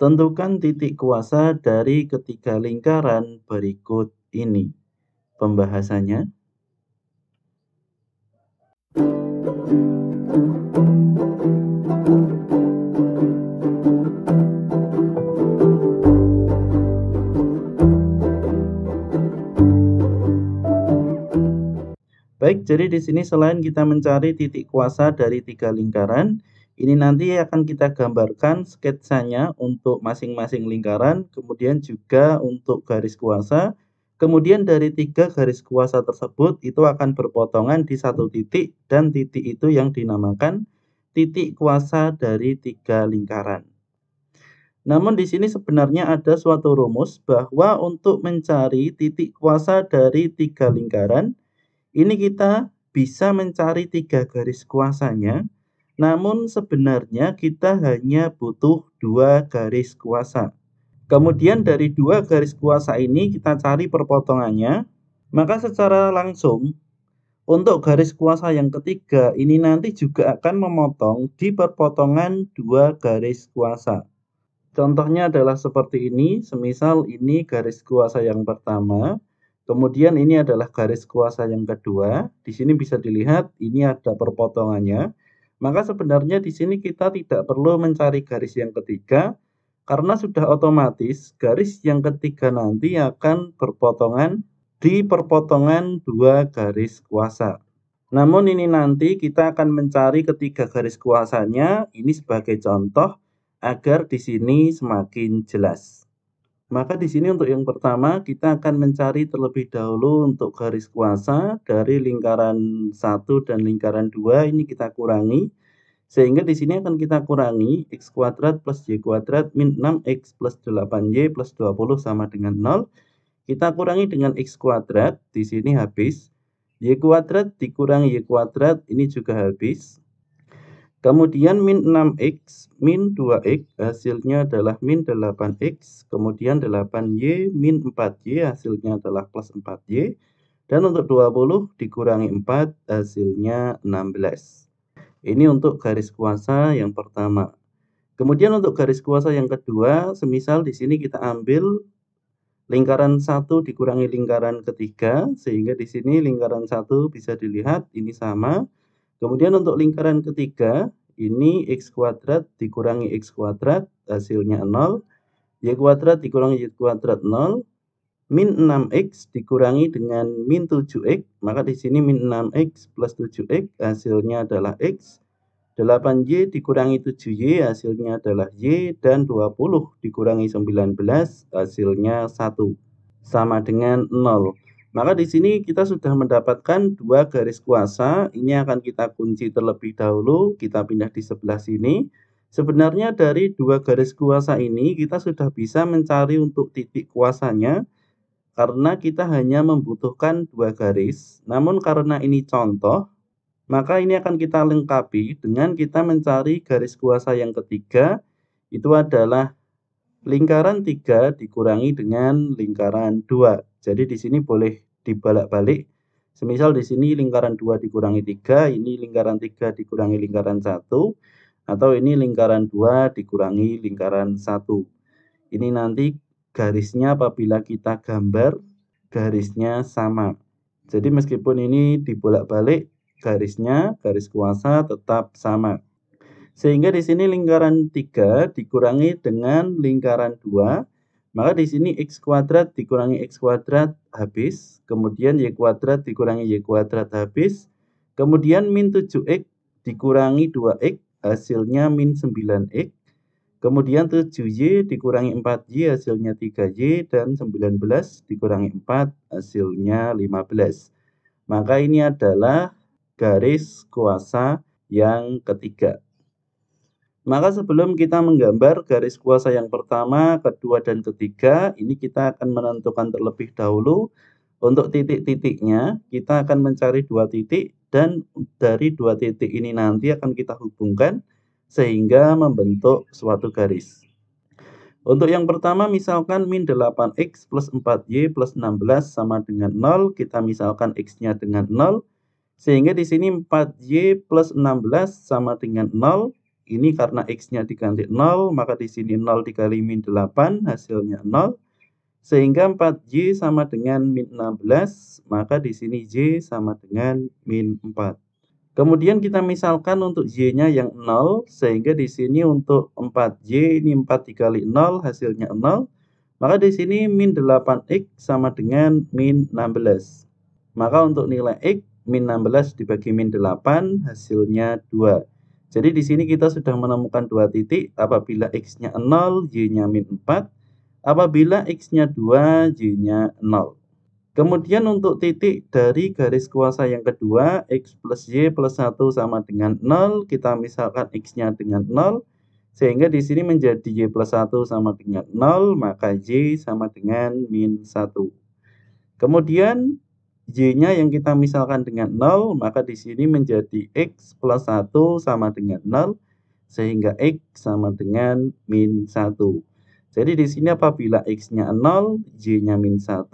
Tentukan titik kuasa dari ketiga lingkaran berikut ini. Pembahasannya. Baik, jadi di sini selain kita mencari titik kuasa dari 3 lingkaran, ini nanti akan kita gambarkan sketsanya untuk masing-masing lingkaran, kemudian juga untuk garis kuasa. Kemudian dari 3 garis kuasa tersebut itu akan berpotongan di satu titik, dan titik itu yang dinamakan titik kuasa dari 3 lingkaran. Namun di sini sebenarnya ada suatu rumus bahwa untuk mencari titik kuasa dari 3 lingkaran, ini kita bisa mencari 3 garis kuasanya, namun sebenarnya kita hanya butuh 2 garis kuasa. Kemudian dari 2 garis kuasa ini kita cari perpotongannya, maka secara langsung untuk garis kuasa yang ketiga ini nanti juga akan memotong di perpotongan 2 garis kuasa. Contohnya adalah seperti ini, semisal ini garis kuasa yang pertama, kemudian ini adalah garis kuasa yang kedua. Di sini bisa dilihat ini ada perpotongannya. Maka sebenarnya di sini kita tidak perlu mencari garis yang ketiga, karena sudah otomatis garis yang ketiga nanti akan berpotongan di perpotongan 2 garis kuasa. Namun ini nanti kita akan mencari ketiga garis kuasanya, ini sebagai contoh agar di sini semakin jelas. Maka di sini untuk yang pertama kita akan mencari terlebih dahulu untuk garis kuasa dari lingkaran 1 dan lingkaran 2 ini kita kurangi. Sehingga di sini akan kita kurangi x kuadrat plus y kuadrat min 6x plus 8y plus 20 sama dengan 0. Kita kurangi dengan x kuadrat, di sini habis. Y kuadrat dikurangi y kuadrat, ini juga habis. Kemudian min 6x min 2x hasilnya adalah min 8x. Kemudian 8y min 4y hasilnya adalah plus 4y. Dan untuk 20 dikurangi 4 hasilnya 16. Ini untuk garis kuasa yang pertama. Kemudian untuk garis kuasa yang kedua, semisal di sini kita ambil lingkaran 1 dikurangi lingkaran ketiga, sehingga di sini lingkaran 1 bisa dilihat ini sama. Kemudian untuk lingkaran ketiga, ini x kuadrat dikurangi x kuadrat, hasilnya 0. Y kuadrat dikurangi y kuadrat 0. Min 6x dikurangi dengan min 7x, maka di sini min 6x plus 7x hasilnya adalah x. 8y dikurangi 7y hasilnya adalah y, dan 20 dikurangi 19 hasilnya 1. Sama dengan 0. Maka di sini kita sudah mendapatkan 2 garis kuasa. Ini akan kita kunci terlebih dahulu. Kita pindah di sebelah sini. Sebenarnya dari 2 garis kuasa ini kita sudah bisa mencari untuk titik kuasanya, karena kita hanya membutuhkan 2 garis. Namun karena ini contoh, maka ini akan kita lengkapi dengan kita mencari garis kuasa yang ketiga. Itu adalah lingkaran 3 dikurangi dengan lingkaran 2. Jadi di sini boleh dibalik-balik. Semisal di sini lingkaran 2 dikurangi 3, ini lingkaran 3 dikurangi lingkaran 1, atau ini lingkaran 2 dikurangi lingkaran 1. Ini nanti garisnya apabila kita gambar, garisnya sama. Jadi meskipun ini dibolak-balik, garisnya, garis kuasa tetap sama. Sehingga di sini lingkaran 3 dikurangi dengan lingkaran 2, maka di sini x kuadrat dikurangi x kuadrat habis, kemudian y kuadrat dikurangi y kuadrat habis, kemudian min 7x dikurangi 2x hasilnya min 9x, kemudian 7y dikurangi 4y hasilnya 3y, dan 19 dikurangi 4 hasilnya 15. Maka ini adalah garis kuasa yang ketiga. Maka sebelum kita menggambar garis kuasa yang pertama, kedua, dan ketiga, ini kita akan menentukan terlebih dahulu untuk titik-titiknya. Kita akan mencari 2 titik, dan dari 2 titik ini nanti akan kita hubungkan sehingga membentuk suatu garis. Untuk yang pertama misalkan min 8x plus 4y plus 16 sama dengan 0, kita misalkan x-nya dengan 0, sehingga di sini 4y plus 16 sama dengan 0. ini karena X-nya diganti 0, maka di sini 0 dikali min 8, hasilnya 0. Sehingga 4Y sama dengan min 16, maka di sini Y sama dengan min 4. Kemudian kita misalkan untuk Y-nya yang 0, sehingga di sini untuk 4Y ini 4 dikali 0, hasilnya 0. Maka di sini min 8X sama dengan min 16. Maka untuk nilai X, min 16 dibagi min 8, hasilnya 2. Jadi di sini kita sudah menemukan dua titik apabila X-nya 0, Y-nya min 4. Apabila X-nya 2, Y-nya 0. Kemudian untuk titik dari garis kuasa yang kedua, X plus Y plus 1 sama dengan 0. Kita misalkan X-nya dengan 0. Sehingga di sini menjadi Y plus 1 sama dengan 0. Maka Y sama dengan min 1. Kemudian Y-nya yang kita misalkan dengan 0. Maka di sini menjadi X plus 1 sama dengan 0. Sehingga X sama dengan min 1. Jadi di sini apabila X-nya 0, Y-nya min 1.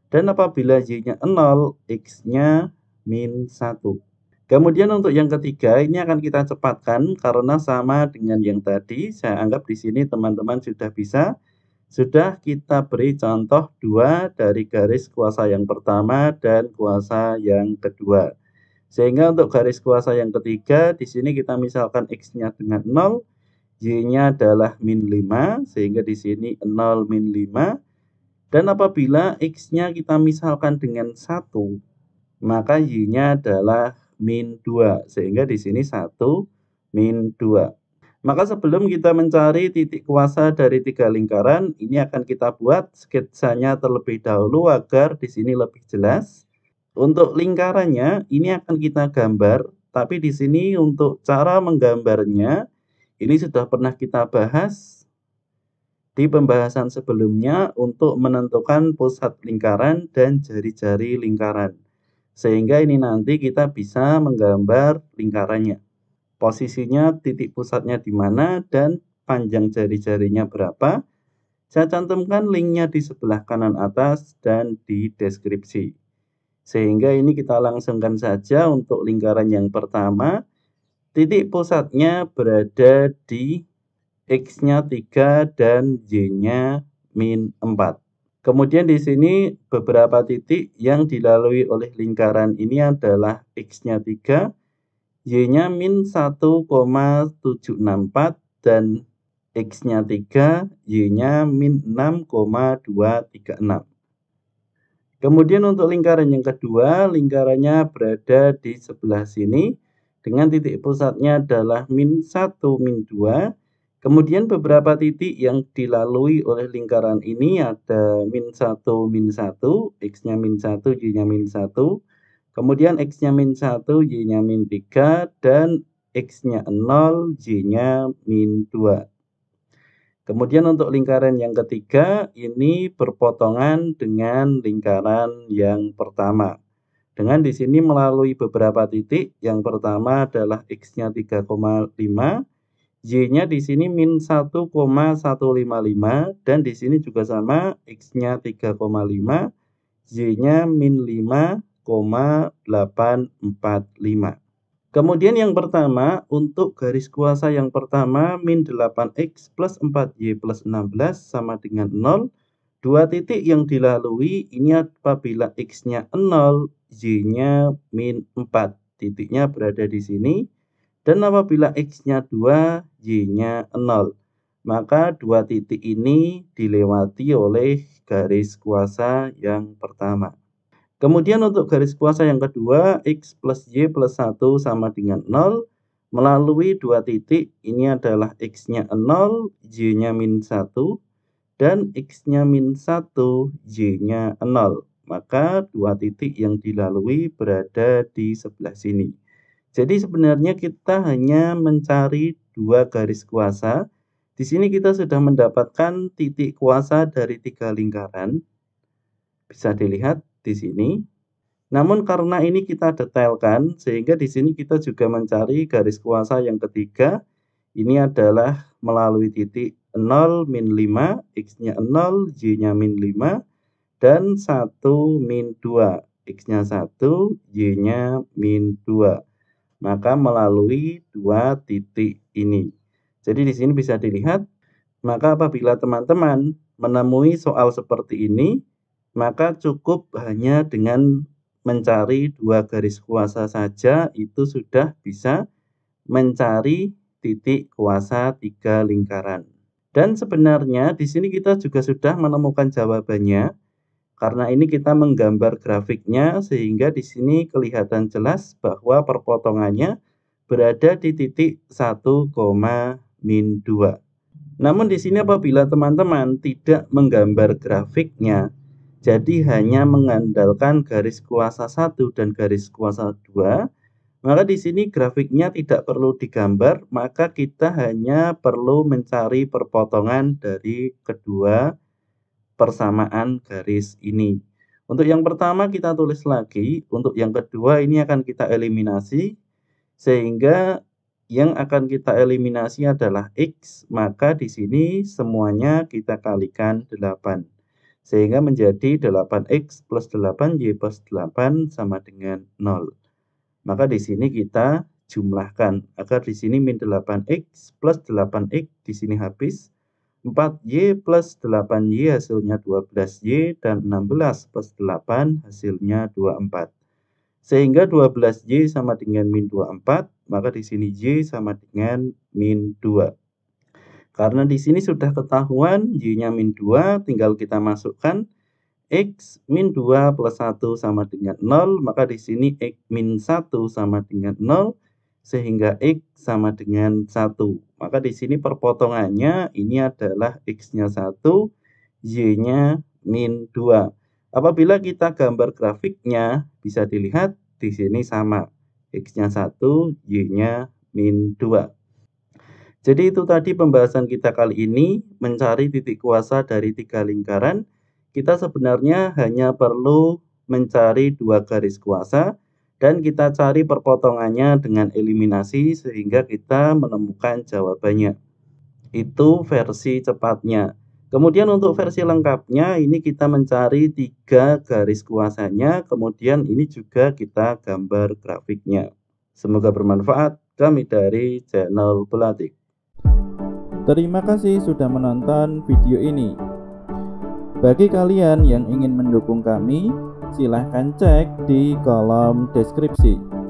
Dan apabila Y-nya 0, X-nya min 1. Kemudian untuk yang ketiga, ini akan kita cepatkan karena sama dengan yang tadi. Saya anggap di sini teman-teman sudah bisa. Sudah kita beri contoh 2 dari garis kuasa yang pertama dan kuasa yang kedua. Sehingga untuk garis kuasa yang ketiga, di sini kita misalkan X-nya dengan 0, Y-nya adalah min 5, sehingga di sini 0 min 5. Dan apabila X-nya kita misalkan dengan 1, maka Y-nya adalah min 2. Sehingga di sini 1 min 2. Maka sebelum kita mencari titik kuasa dari 3 lingkaran, ini akan kita buat sketsanya terlebih dahulu agar di sini lebih jelas. Untuk lingkarannya, ini akan kita gambar. Tapi di sini untuk cara menggambarnya, ini sudah pernah kita bahas di pembahasan sebelumnya untuk menentukan pusat lingkaran dan jari-jari lingkaran. Sehingga ini nanti kita bisa menggambar lingkarannya. Posisinya, titik pusatnya di mana, dan panjang jari-jarinya berapa. Saya cantumkan linknya di sebelah kanan atas dan di deskripsi. Sehingga ini kita langsungkan saja untuk lingkaran yang pertama. Titik pusatnya berada di X-nya 3 dan Y-nya min 4. Kemudian di sini beberapa titik yang dilalui oleh lingkaran ini adalah X-nya 3, Y-nya min 1,764 dan X-nya 3, Y-nya min 6,236. Kemudian untuk lingkaran yang kedua, lingkarannya berada di sebelah sini dengan titik pusatnya adalah min 1, min 2. Kemudian beberapa titik yang dilalui oleh lingkaran ini ada min 1, min 1, X-nya min 1, Y-nya min 1. Kemudian X-nya min 1, Y-nya min 3, dan X-nya 0, Y-nya min 2. Kemudian untuk lingkaran yang ketiga, ini berpotongan dengan lingkaran yang pertama. Dengan di sini melalui beberapa titik, yang pertama adalah X-nya 3,5, Y-nya di sini min 1,155 dan di sini juga sama X-nya 3,5, Y-nya min 5,845. Kemudian yang pertama untuk garis kuasa yang pertama min 8X plus 4Y plus 16 sama dengan 0. Dua titik yang dilalui ini apabila X-nya 0, Y-nya min 4. Titiknya berada di sini. Dan apabila X-nya 2, Y-nya 0. Maka dua titik ini dilewati oleh garis kuasa yang pertama. Kemudian untuk garis kuasa yang kedua, X plus Y plus 1 sama dengan 0. Melalui dua titik, ini adalah X-nya 0, Y-nya min 1. Dan X-nya min 1, Y-nya 0. Maka dua titik yang dilalui berada di sebelah sini. Jadi sebenarnya kita hanya mencari dua garis kuasa. Di sini kita sudah mendapatkan titik kuasa dari 3 lingkaran. Bisa dilihat di sini. Namun karena ini kita detailkan, sehingga di sini kita juga mencari garis kuasa yang ketiga. Ini adalah melalui titik 0, min 5, X-nya 0, Y-nya min 5, dan 1, min 2, X-nya 1, Y-nya min 2. maka melalui dua titik ini. Jadi di sini bisa dilihat, maka apabila teman-teman menemui soal seperti ini, maka cukup hanya dengan mencari dua garis kuasa saja itu sudah bisa mencari titik kuasa tiga lingkaran. Dan sebenarnya di sini kita juga sudah menemukan jawabannya. Karena ini kita menggambar grafiknya sehingga di sini kelihatan jelas bahwa perpotongannya berada di titik 1, min 2. Namun di sini apabila teman-teman tidak menggambar grafiknya, jadi hanya mengandalkan garis kuasa 1 dan garis kuasa 2, maka di sini grafiknya tidak perlu digambar, maka kita hanya perlu mencari perpotongan dari kedua persamaan garis ini. Untuk yang pertama kita tulis lagi, untuk yang kedua ini akan kita eliminasi, sehingga yang akan kita eliminasi adalah X, maka di sini semuanya kita kalikan 8. Sehingga menjadi 8X plus 8Y plus 8 sama dengan 0. Maka di sini kita jumlahkan, agar di sini min 8X plus 8X di sini habis. 4Y plus 8Y hasilnya 12Y dan 16 plus 8 hasilnya 24. Sehingga 12Y sama dengan min 24, maka di sini Y sama dengan min 2. Karena di sini sudah ketahuan Y-nya min 2, tinggal kita masukkan X min 2 plus 1 sama dengan 0, maka di sini X min 1 sama dengan 0, sehingga X sama dengan 1. Maka di sini perpotongannya ini adalah X-nya 1, Y-nya min 2. Apabila kita gambar grafiknya, bisa dilihat di sini sama. X-nya 1, Y-nya min 2. Jadi itu tadi pembahasan kita kali ini, mencari titik kuasa dari tiga lingkaran. Kita sebenarnya hanya perlu mencari dua garis kuasa, dan kita cari perpotongannya dengan eliminasi sehingga kita menemukan jawabannya. Itu versi cepatnya. Kemudian untuk versi lengkapnya ini kita mencari tiga garis kuasanya, kemudian ini juga kita gambar grafiknya. Semoga bermanfaat. Kami dari channel Belatik. Terima kasih sudah menonton video ini. Bagi kalian yang ingin mendukung kami, silahkan cek di kolom deskripsi.